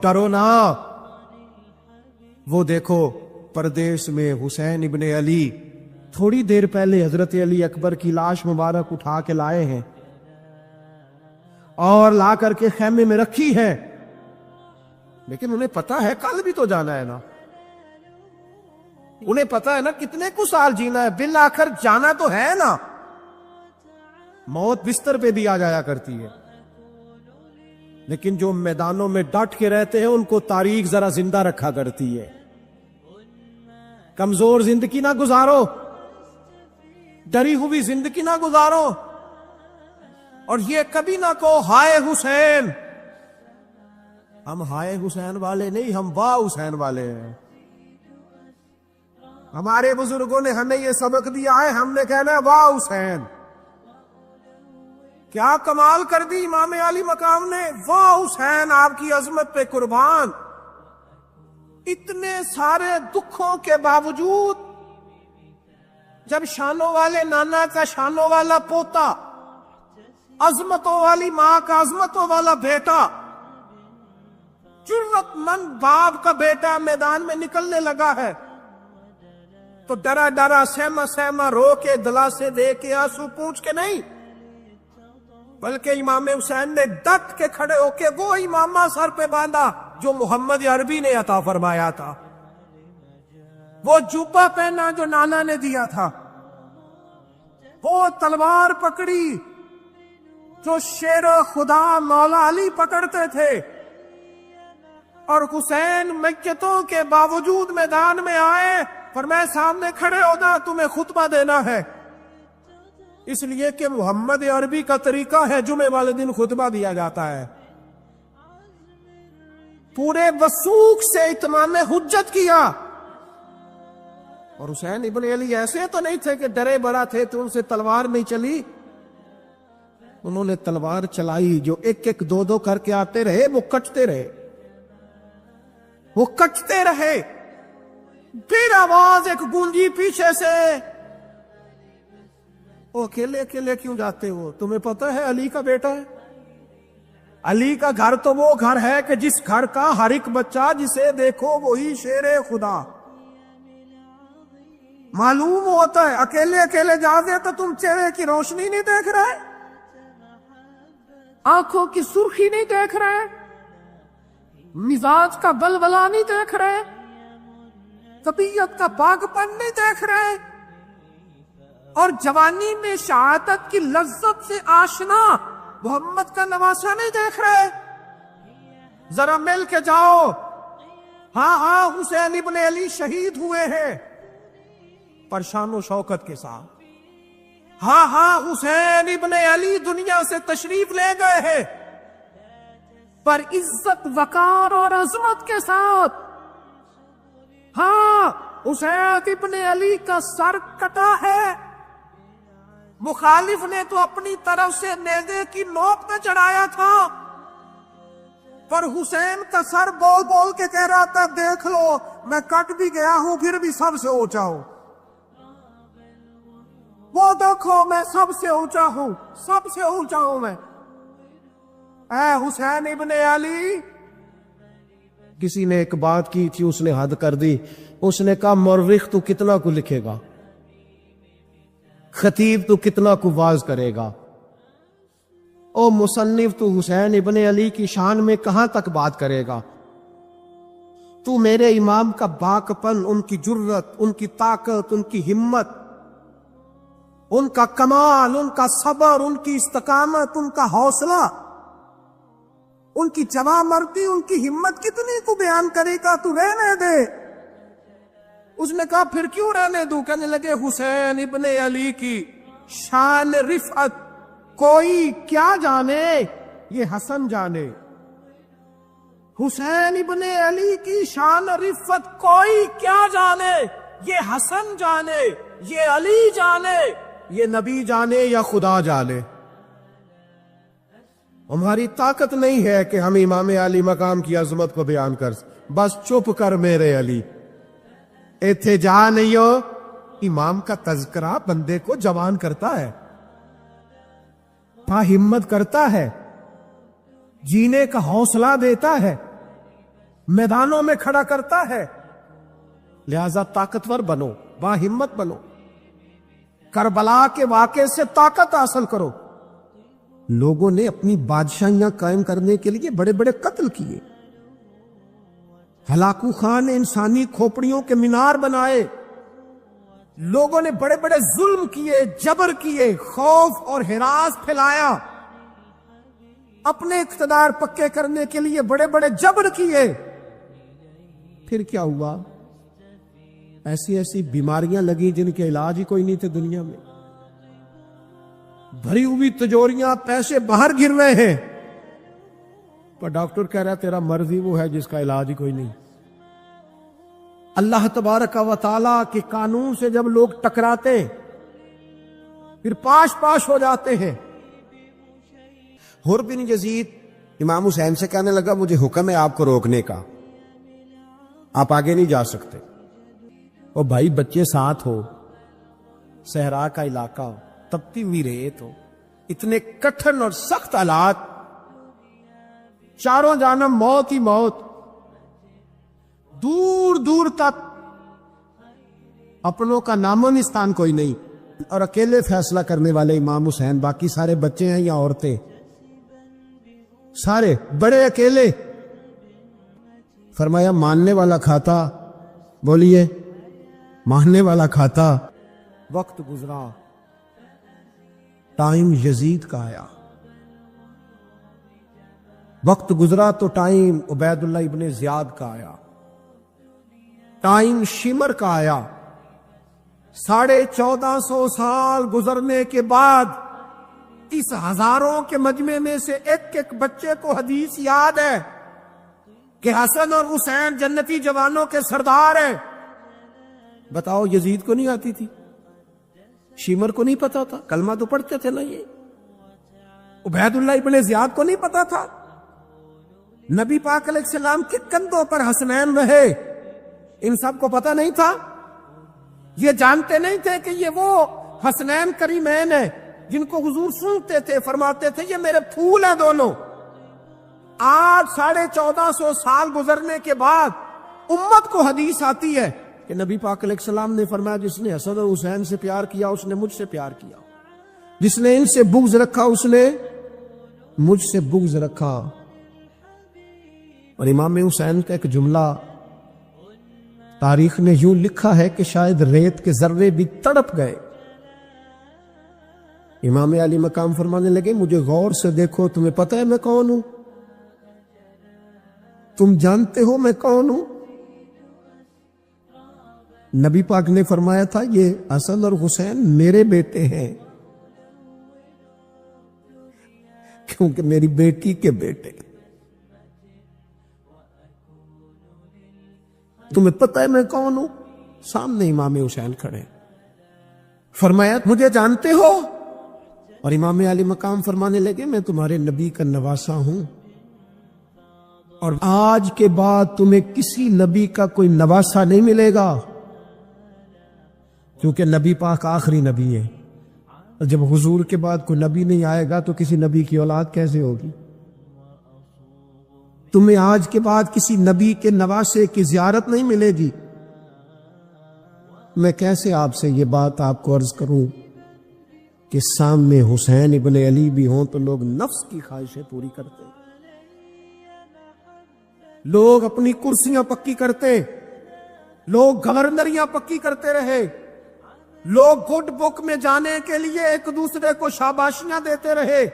ڈرو نا، وہ دیکھو پردیس میں حسین ابن علی تھوڑی دیر پہلے حضرت علی اکبر کی لاش مبارک اٹھا کے لائے ہیں اور لا کر کے خیمے میں رکھی ہے، لیکن انہیں پتا ہے کل بھی تو جانا ہے نا، انہیں پتا ہے نا کتنے کو سال جینا ہے، بالآخر جانا تو ہے نا، موت بستر پہ بھی آ جایا کرتی ہے، لیکن جو میدانوں میں ڈٹ کے رہتے ہیں ان کو تاریخ ذرا زندہ رکھا کرتی ہے۔ کمزور زندگی نہ گزارو، ڈری ہوئی زندگی نہ گزارو، اور یہ کبھی نہ کہو ہائے حسین۔ ہم ہائے حسین والے نہیں، ہم واہ حسین والے ہیں۔ ہمارے بزرگوں نے ہمیں یہ سبق دیا ہے، ہم نے کہنا ہے واہ حسین۔ کیا کمال کر دی امام علی مقام نے، واہ حسین آپ کی عظمت پہ قربان۔ اتنے سارے دکھوں کے باوجود جب شانوں والے نانا کا شانوں والا پوتا، عظمتوں والی ماں کا عظمتوں والا بیٹا، جرت مند باپ کا بیٹا میدان میں نکلنے لگا ہے تو ڈرا ڈرا سہما سہما رو کے دلاسے دے کے آنسو پونچھ کے نہیں، بلکہ امام حسین نے ڈٹ کے کھڑے ہو کے وہ امامہ سر پہ باندھا جو محمد عربی نے عطا فرمایا تھا، وہ جوبہ پہنا جو نانا نے دیا تھا، وہ تلوار پکڑی جو شیر خدا مولا علی پکڑتے تھے، اور حسین میتوں کے باوجود میدان میں آئے، فرمایا سامنے کھڑے ہونا، تمہیں خطبہ دینا ہے، اس لیے کہ محمد عربی کا طریقہ ہے جمعے والے دن خطبہ دیا جاتا ہے۔ پورے وثوق سے اتمام حجت کیا، اور حسین ابن علی ایسے تو نہیں تھے کہ ڈرے بڑا تھے تو ان سے تلوار نہیں چلی، انہوں نے تلوار چلائی، جو ایک ایک دو دو کر کے آتے رہے وہ کٹتے رہے، وہ کٹتے رہے، پھر آواز ایک گونجی پیچھے سے، وہ اکیلے اکیلے کیوں جاتے ہو؟ تمہیں پتہ ہے علی کا بیٹا ہے، علی کا گھر تو وہ گھر ہے کہ جس گھر کا ہر ایک بچہ جسے دیکھو وہی شیر خدا۔ معلوم ہوتا ہے اکیلے اکیلے جاتے تو تم چہرے کی روشنی نہیں دیکھ رہے، آنکھوں کی سرخی نہیں دیکھ رہے، مزاج کا بلبلا نہیں دیکھ رہے، طبیعت کا پاک پن نہیں دیکھ رہے، اور جوانی میں شہادت کی لذت سے آشنا محمد کا نواسا نہیں دیکھ رہے۔ ذرا مل کے جاؤ، ہاں ہاں حسین ابن علی شہید ہوئے ہیں پر شان و شوکت کے ساتھ، ہاں ہاں حسین ابن علی دنیا سے تشریف لے گئے ہیں پر عزت وقار اور عظمت کے ساتھ، ہاں حسین ابن علی کا سر کٹا ہے، مخالف نے تو اپنی طرف سے نیزے کی نوک پہ چڑھایا تھا، پر حسین کا سر بول بول کے کہہ رہا تھا دیکھ لو میں کٹ بھی گیا ہوں پھر بھی سب سے اونچا ہوں، وہ دیکھو میں سب سے اونچا ہوں، سب سے اونچا ہوں میں۔ اے حسین ابن علی، کسی نے ایک بات کی تھی، اس نے حد کر دی، اس نے کہا مورخ تو کتنا کو لکھے گا، خطیب تو کتنا کو واعظ کرے گا، او مصنف تو حسین ابن علی کی شان میں کہاں تک بات کرے گا، تو میرے امام کا باکپن، ان کی جرت، ان کی طاقت، ان کی ہمت، ان کا کمال، ان کا صبر، ان کی استقامت، ان کا حوصلہ، ان کی جواں مردی، ان کی ہمت کتنی کو بیان کرے گا، تو رہنے دے۔ اس نے کہا پھر کیوں رہنے دوں؟ کہنے لگے حسین ابن علی کی شان رفعت کوئی کیا جانے، یہ حسن جانے۔ حسین ابن علی کی شان رفعت کوئی کیا جانے، یہ حسن جانے، یہ علی جانے، یہ نبی جانے یا خدا جانے۔ ہماری طاقت نہیں ہے کہ ہم امام علی مقام کی عظمت کو بیان کر، بس چپ کر میرے علی، ایتھے جا نہیں ہو۔ امام کا تذکرہ بندے کو جوان کرتا ہے، ہمت کرتا ہے، جینے کا حوصلہ دیتا ہے، میدانوں میں کھڑا کرتا ہے. لہذا طاقتور بنو، با ہمت بنو، کربلا کے واقعے سے طاقت حاصل کرو. لوگوں نے اپنی بادشاہیاں قائم کرنے کے لیے بڑے بڑے قتل کیے. ہلاکو خان نے انسانی کھوپڑیوں کے مینار بنائے. لوگوں نے بڑے بڑے ظلم کیے، جبر کیے، خوف اور ہراس پھیلایا. اپنے اقتدار پکے کرنے کے لیے بڑے بڑے جبر کیے. پھر کیا ہوا؟ ایسی ایسی بیماریاں لگی جن کے علاج ہی کوئی نہیں تھے دنیا میں. بھری ہوئی تجوریاں، پیسے باہر گر رہے ہیں، پر ڈاکٹر کہہ رہا ہے تیرا مرض ہی وہ ہے جس کا علاج ہی کوئی نہیں. اللہ تبارک و تعالی کے قانون سے جب لوگ ٹکراتے پھر پاش پاش ہو جاتے ہیں. حر بن یزید امام حسین سے کہنے لگا مجھے حکم ہے آپ کو روکنے کا، آپ آگے نہیں جا سکتے. اور بھائی بچے ساتھ ہو، صحرا کا علاقہ ہو، تپتی ہوئی ریت ہو، اتنے کٹھن اور سخت حالات، چاروں جانب موت ہی موت، دور دور تک اپنوں کا نام و نشان کوئی نہیں، اور اکیلے فیصلہ کرنے والے امام حسین. باقی سارے بچے ہیں یا عورتیں، سارے بڑے اکیلے. فرمایا ماننے والا کھاتا، بولیے ماننے والا کھاتا. وقت گزرا، ٹائم یزید کا آیا. وقت گزرا تو ٹائم عبید اللہ ابن زیاد کا آیا، ٹائم شمر کا آیا. 1450 سال گزرنے کے بعد اس ہزاروں کے مجمع میں سے ایک ایک بچے کو حدیث یاد ہے کہ حسن اور حسین جنتی جوانوں کے سردار ہیں. بتاؤ یزید کو نہیں آتی تھی؟ شمر کو نہیں پتا تھا؟ کلمہ تو پڑھتے تھے نا. یہ عبید اللہ ابن زیاد کو نہیں پتا تھا؟ نبی پاک علیہ السلام کے کندھوں پر حسنین رہے، ان سب کو پتا نہیں تھا؟ یہ جانتے نہیں تھے کہ یہ وہ حسنین کریمین ہیں جن کو حضور سنتے تھے، فرماتے تھے یہ میرے پھول ہیں دونوں. آج 1450 سال گزرنے کے بعد امت کو حدیث آتی ہے کہ نبی پاک علیہ السلام نے فرمایا جس نے حسن اور حسین سے پیار کیا اس نے مجھ سے پیار کیا، جس نے ان سے بغض رکھا اس نے مجھ سے بغض رکھا. اور امام حسین کا ایک جملہ تاریخ نے یوں لکھا ہے کہ شاید ریت کے ذرے بھی تڑپ گئے. امام علی مقام فرمانے لگے مجھے غور سے دیکھو، تمہیں پتہ ہے میں کون ہوں؟ تم جانتے ہو میں کون ہوں؟ نبی پاک نے فرمایا تھا یہ حسن اور حسین میرے بیٹے ہیں، کیونکہ میری بیٹی کے بیٹے. تمہیں پتہ ہے میں کون ہوں؟ سامنے امام حسین کھڑے. فرمایا مجھے جانتے ہو؟ اور امام علی مقام فرمانے لگے میں تمہارے نبی کا نواسا ہوں، اور آج کے بعد تمہیں کسی نبی کا کوئی نواسا نہیں ملے گا، کیونکہ نبی پاک آخری نبی ہے. اور جب حضور کے بعد کوئی نبی نہیں آئے گا تو کسی نبی کی اولاد کیسے ہوگی؟ تمہیں آج کے بعد کسی نبی کے نواسے کی زیارت نہیں ملے گی. میں کیسے آپ سے یہ بات آپ کو عرض کروں کہ سامنے حسین ابن علی بھی ہوں تو لوگ نفس کی خواہشیں پوری کرتے، لوگ اپنی کرسیاں پکی کرتے، لوگ گورنریاں پکی کرتے رہے، لوگ گڈ بک میں جانے کے لیے ایک دوسرے کو شاباشیاں دیتے رہے،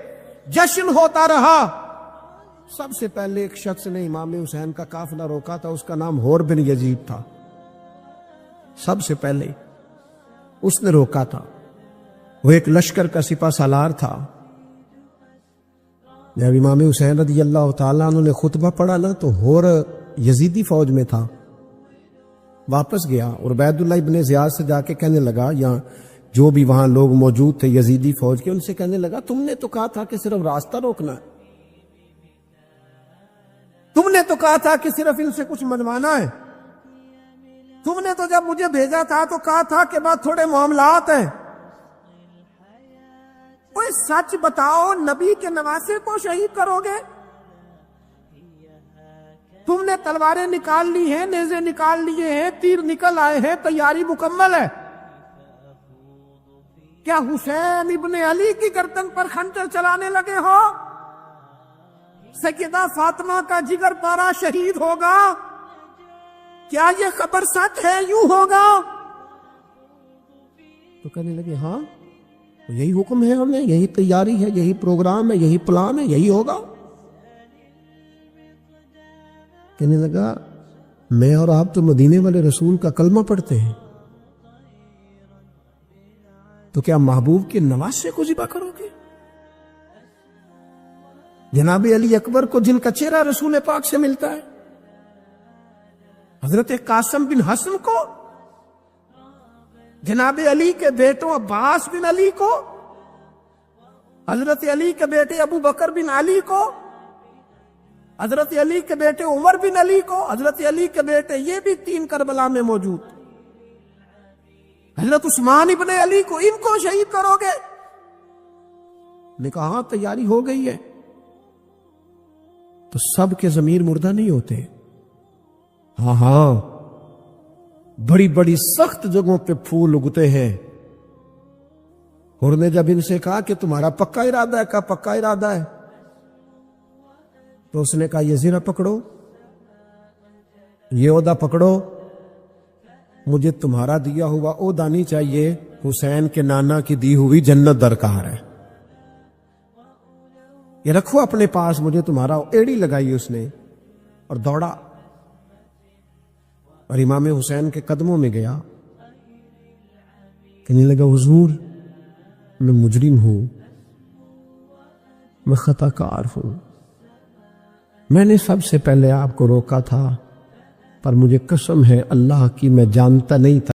جشن ہوتا رہا. سب سے پہلے ایک شخص نے امام حسین کا قافلہ روکا تھا، اس کا نام حر بن یزید تھا. سب سے پہلے اس نے روکا تھا. وہ ایک لشکر کا سپہ سالار تھا. جب امام حسین رضی اللہ تعالیٰ عنہ نے خطبہ پڑھا نا تو حر یزیدی فوج میں تھا. واپس گیا اور عبید اللہ ابن زیاد سے جا کے کہنے لگا، یا جو بھی وہاں لوگ موجود تھے یزیدی فوج کے، ان سے کہنے لگا تم نے تو کہا تھا کہ صرف راستہ روکنا ہے، تم نے تو کہا تھا کہ صرف ان سے کچھ منوانا ہے، تم نے تو جب مجھے بھیجا تھا تو کہا تھا کہ بعد تھوڑے معاملات ہیں. کوئی سچ بتاؤ، نبی کے نواسے کو شہید کرو گے؟ تم نے تلواریں نکال لی ہیں، نیزے نکال لیے ہیں، تیر نکل آئے ہیں، تیاری مکمل ہے۔ کیا حسین ابن علی کی گردن پر خنجر چلانے لگے ہو؟ سیدہ فاطمہ کا جگر پارا شہید ہوگا، کیا یہ خبر سچ ہے؟ یوں ہوگا؟ تو کہنے لگے ہاں یہی حکم ہے ہمیں، یہی تیاری ہے، یہی پروگرام ہے، یہی پلان ہے، یہی ہوگا۔ کہنے لگا میں اور آپ تو مدینے والے رسول کا کلمہ پڑھتے ہیں، تو کیا محبوب کے نواسے کو ذبح کرو گے؟ جناب علی اکبر کو جن کا چہرہ رسول پاک سے ملتا ہے، حضرت قاسم بن حسن کو، جناب علی کے بیٹوں عباس بن علی کو، حضرت علی کے بیٹے ابو بکر بن علی کو، حضرت علی کے بیٹے عمر بن علی کو، حضرت علی کے بیٹے یہ بھی 3 کربلا میں موجود، حضرت عثمان ابن علی کو، ان کو شہید کرو گے؟ نے کہا ہاں تیاری ہو گئی ہے۔ تو سب کے ضمیر مردہ نہیں ہوتے، ہاں بڑی بڑی سخت جگہوں پہ پھول اگتے ہیں۔ اور نے جب ان سے کہا کہ تمہارا پکا ارادہ ہے، کہا پکا ارادہ ہے، تو اس نے کہا یہ زرہ پکڑو، یہ عہدہ پکڑو، مجھے تمہارا دیا ہوا عہدہ نہیں چاہیے، حسین کے نانا کی دی ہوئی جنت درکار ہے، یہ رکھو اپنے پاس، مجھے تمہارا۔ ایڑی لگائی اس نے اور دوڑا اور امام حسین کے قدموں میں گیا، کہنے لگا حضور میں مجرم ہوں، میں خطا کار ہوں، میں نے سب سے پہلے آپ کو روکا تھا، پر مجھے قسم ہے اللہ کی میں جانتا نہیں تھا